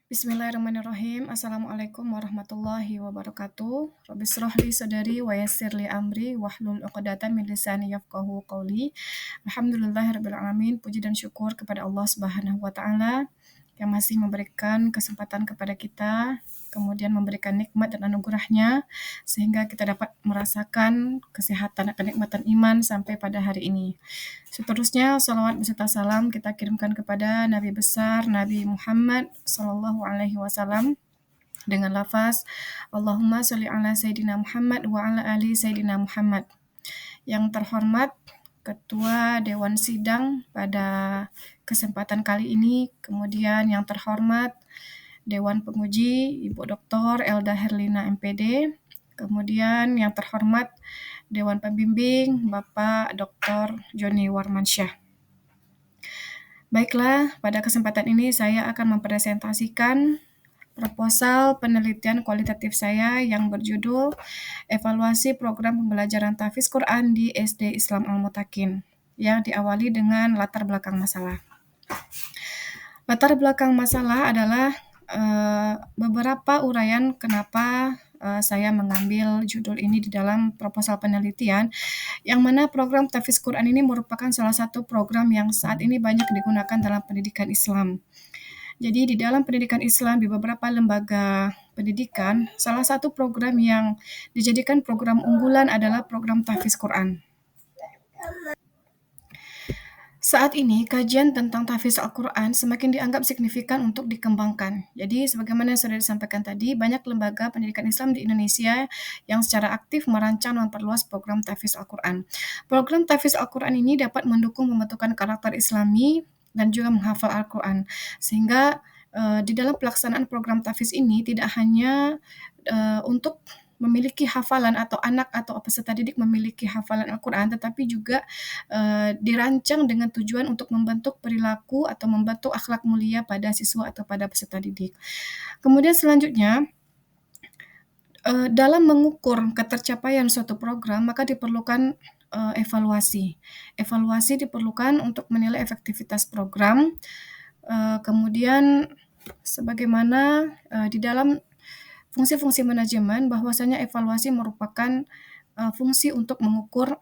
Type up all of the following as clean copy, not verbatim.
Bismillahirrahmanirrahim. Assalamualaikum warahmatullahi wabarakatuh. Rabbi shrah li sadri wa yassir li amri wahlul 'uqdatam min lisani yafqahu qawli. Alhamdulillahirabbil alamin. Puji dan syukur kepada Allah Subhanahu wa taala yang masih memberikan kesempatan kepada kita, kemudian memberikan nikmat dan anugerahnya sehingga kita dapat merasakan kesehatan dan kenikmatan iman sampai pada hari ini. Seterusnya, salawat beserta salam kita kirimkan kepada Nabi besar Nabi Muhammad Sallallahu Alaihi Wasallam dengan lafaz Allahumma sholli ala Sayyidina Muhammad wa ala ali Sayyidina Muhammad. Yang terhormat Ketua Dewan Sidang pada kesempatan kali ini, kemudian yang terhormat Dewan Penguji Ibu Dr. Elda Herlina MPD, kemudian yang terhormat Dewan Pembimbing Bapak Dr. Joni Warmansyah. Baiklah, pada kesempatan ini saya akan mempresentasikan proposal penelitian kualitatif saya yang berjudul Evaluasi Program Pembelajaran Tahfiz Quran di SD Islam Al-Mutakin, yang diawali dengan latar belakang masalah. Latar belakang masalah adalah beberapa uraian kenapa saya mengambil judul ini di dalam proposal penelitian, yang mana program Tahfiz Quran ini merupakan salah satu program yang saat ini banyak digunakan dalam pendidikan Islam. Jadi di dalam pendidikan Islam di beberapa lembaga pendidikan, salah satu program yang dijadikan program unggulan adalah program Tahfiz Quran. Saat ini, kajian tentang tahfiz Al-Quran semakin dianggap signifikan untuk dikembangkan. Jadi, sebagaimana yang sudah disampaikan tadi, banyak lembaga pendidikan Islam di Indonesia yang secara aktif merancang dan memperluas program tahfiz Al-Quran. Program tahfiz Al-Quran ini dapat mendukung pembentukan karakter Islami dan juga menghafal Al-Quran. Sehingga di dalam pelaksanaan program tahfiz ini tidak hanya untuk memiliki hafalan atau anak atau peserta didik memiliki hafalan Al-Quran, tetapi juga dirancang dengan tujuan untuk membentuk perilaku atau membentuk akhlak mulia pada siswa atau pada peserta didik. Kemudian selanjutnya, dalam mengukur ketercapaian suatu program, maka diperlukan evaluasi. Evaluasi diperlukan untuk menilai efektivitas program, kemudian sebagaimana di dalam fungsi-fungsi manajemen, bahwasanya evaluasi merupakan fungsi untuk mengukur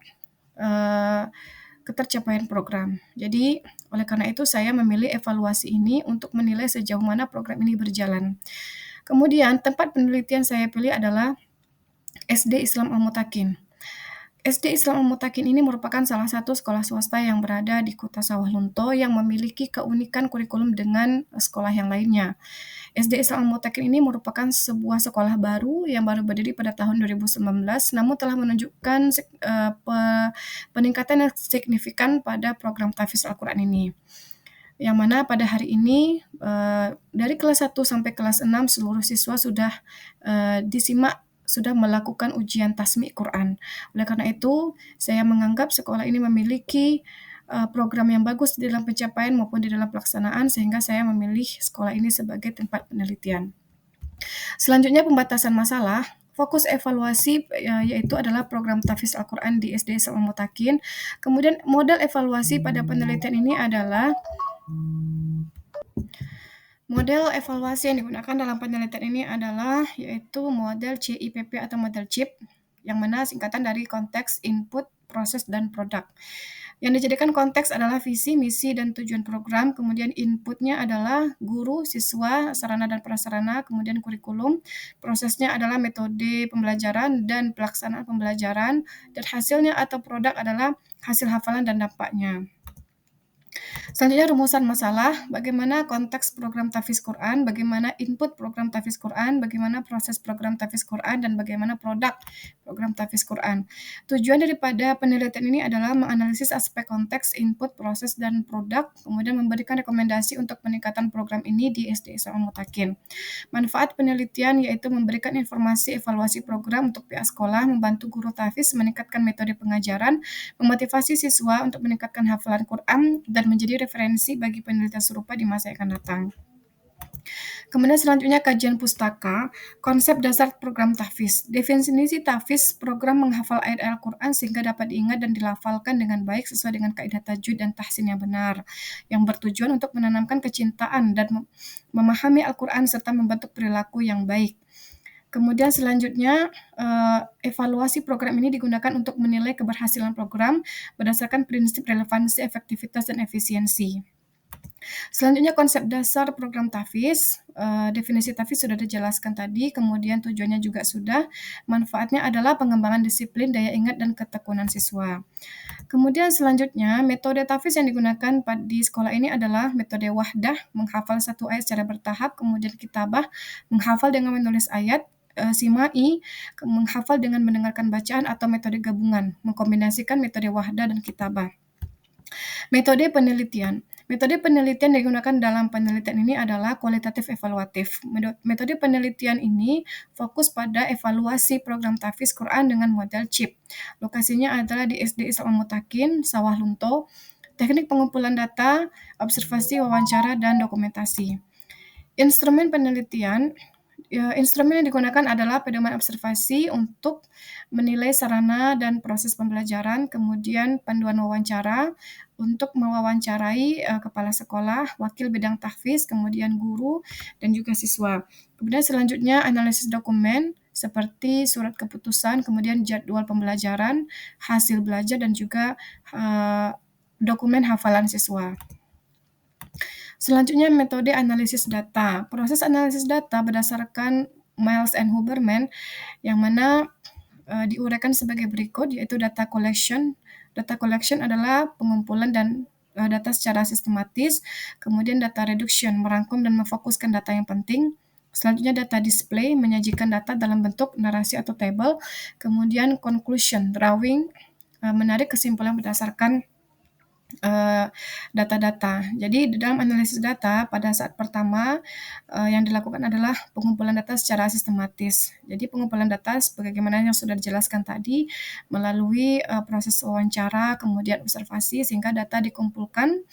ketercapaian program. Jadi, oleh karena itu saya memilih evaluasi ini untuk menilai sejauh mana program ini berjalan. Kemudian, tempat penelitian saya pilih adalah SD Islam Al-Mutakin. SD Islam Al-Mutakin ini merupakan salah satu sekolah swasta yang berada di Kota Sawah Lunto yang memiliki keunikan kurikulum dengan sekolah yang lainnya. SD Islam Al-Mutakin ini merupakan sebuah sekolah baru yang baru berdiri pada tahun 2019, namun telah menunjukkan peningkatan yang signifikan pada program tahfiz Al-Quran ini. Yang mana pada hari ini dari kelas 1 sampai kelas 6 seluruh siswa sudah sudah melakukan ujian tasmi' Quran. Oleh karena itu, saya menganggap sekolah ini memiliki program yang bagus di dalam pencapaian maupun di dalam pelaksanaan, sehingga saya memilih sekolah ini sebagai tempat penelitian. Selanjutnya, pembatasan masalah. Fokus evaluasi yaitu adalah program tahfiz Al-Quran di SD Islam Al-Mutakin. Kemudian model evaluasi pada penelitian ini adalah model evaluasi yang digunakan dalam penelitian ini adalah yaitu model CIPP atau model CIP, yang mana singkatan dari konteks, input, proses, dan produk. Yang dijadikan konteks adalah visi, misi, dan tujuan program, kemudian inputnya adalah guru, siswa, sarana dan prasarana, kemudian kurikulum, prosesnya adalah metode pembelajaran dan pelaksanaan pembelajaran, dan hasilnya atau produk adalah hasil hafalan dan dampaknya. Selanjutnya rumusan masalah, bagaimana konteks program tahfiz Quran, bagaimana input program tahfiz Quran, bagaimana proses program tahfiz Quran, dan bagaimana produk program tahfiz Quran. Tujuan daripada penelitian ini adalah menganalisis aspek konteks, input, proses, dan produk, kemudian memberikan rekomendasi untuk peningkatan program ini di SD Islam Al-Mutakin. Manfaat penelitian yaitu memberikan informasi evaluasi program untuk pihak sekolah, membantu guru tahfiz meningkatkan metode pengajaran, memotivasi siswa untuk meningkatkan hafalan Quran, dan menjadi referensi bagi penelitian serupa di masa yang akan datang. Kemudian selanjutnya kajian pustaka, konsep dasar program tahfiz. Definisi tahfiz, program menghafal ayat Al-Quran sehingga dapat diingat dan dilafalkan dengan baik sesuai dengan kaidah tajwid dan tahsin yang benar, yang bertujuan untuk menanamkan kecintaan dan memahami Al-Quran serta membentuk perilaku yang baik. Kemudian selanjutnya, evaluasi program ini digunakan untuk menilai keberhasilan program berdasarkan prinsip relevansi, efektivitas, dan efisiensi. Selanjutnya konsep dasar program tahfiz, definisi tahfiz sudah dijelaskan tadi, kemudian tujuannya juga sudah, manfaatnya adalah pengembangan disiplin, daya ingat, dan ketekunan siswa. Kemudian selanjutnya, metode tahfiz yang digunakan di sekolah ini adalah metode wahdah, menghafal satu ayat secara bertahap, kemudian kitabah, menghafal dengan menulis ayat, simai, menghafal dengan mendengarkan bacaan, atau metode gabungan, mengkombinasikan metode wahdah dan kitabah. Metode penelitian. Metode penelitian yang digunakan dalam penelitian ini adalah kualitatif evaluatif. Metode penelitian ini fokus pada evaluasi program tahfiz Quran dengan model CHIP. Lokasinya adalah di SD Islam Mutakin, Sawah Lunto. Teknik pengumpulan data, observasi, wawancara, dan dokumentasi. Instrumen penelitian, instrumen yang digunakan adalah pedoman observasi untuk menilai sarana dan proses pembelajaran, kemudian panduan wawancara untuk mewawancarai kepala sekolah, wakil bidang tahfiz, kemudian guru, dan juga siswa. Kemudian selanjutnya analisis dokumen seperti surat keputusan, kemudian jadwal pembelajaran, hasil belajar, dan juga dokumen hafalan siswa. Selanjutnya metode analisis data. Proses analisis data berdasarkan Miles and Huberman yang mana diuraikan sebagai berikut, yaitu data collection. Data collection adalah pengumpulan dan data secara sistematis, kemudian data reduction, merangkum dan memfokuskan data yang penting. Selanjutnya data display, menyajikan data dalam bentuk narasi atau table. Kemudian conclusion, drawing, menarik kesimpulan berdasarkan data-data. Jadi di dalam analisis data pada saat pertama yang dilakukan adalah pengumpulan data secara sistematis. Jadi pengumpulan data sebagaimana yang sudah dijelaskan tadi melalui proses wawancara, kemudian observasi sehingga data dikumpulkan.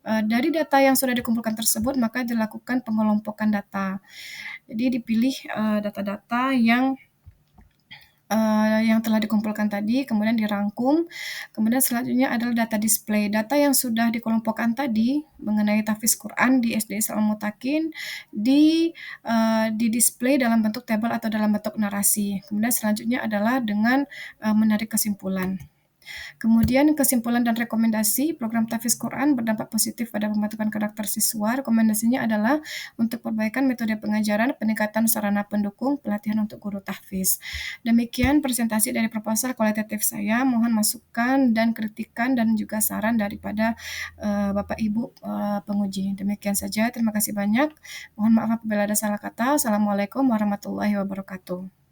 Dari data yang sudah dikumpulkan tersebut maka dilakukan pengelompokan data. Jadi dipilih data-data yang telah dikumpulkan tadi, kemudian dirangkum. Kemudian selanjutnya adalah data display. Data yang sudah dikelompokkan tadi mengenai tahfiz Quran di SD Islam Mutakin di display dalam bentuk tabel atau dalam bentuk narasi. Kemudian selanjutnya adalah dengan menarik kesimpulan. Kemudian kesimpulan dan rekomendasi program tahfiz Quran berdampak positif pada pembentukan karakter siswa. Rekomendasinya adalah untuk perbaikan metode pengajaran, peningkatan sarana pendukung, pelatihan untuk guru tahfiz. Demikian presentasi dari proposal kualitatif saya. Mohon masukan dan kritikan dan juga saran daripada Bapak Ibu penguji. Demikian saja. Terima kasih banyak. Mohon maaf apabila ada salah kata. Assalamualaikum warahmatullahi wabarakatuh.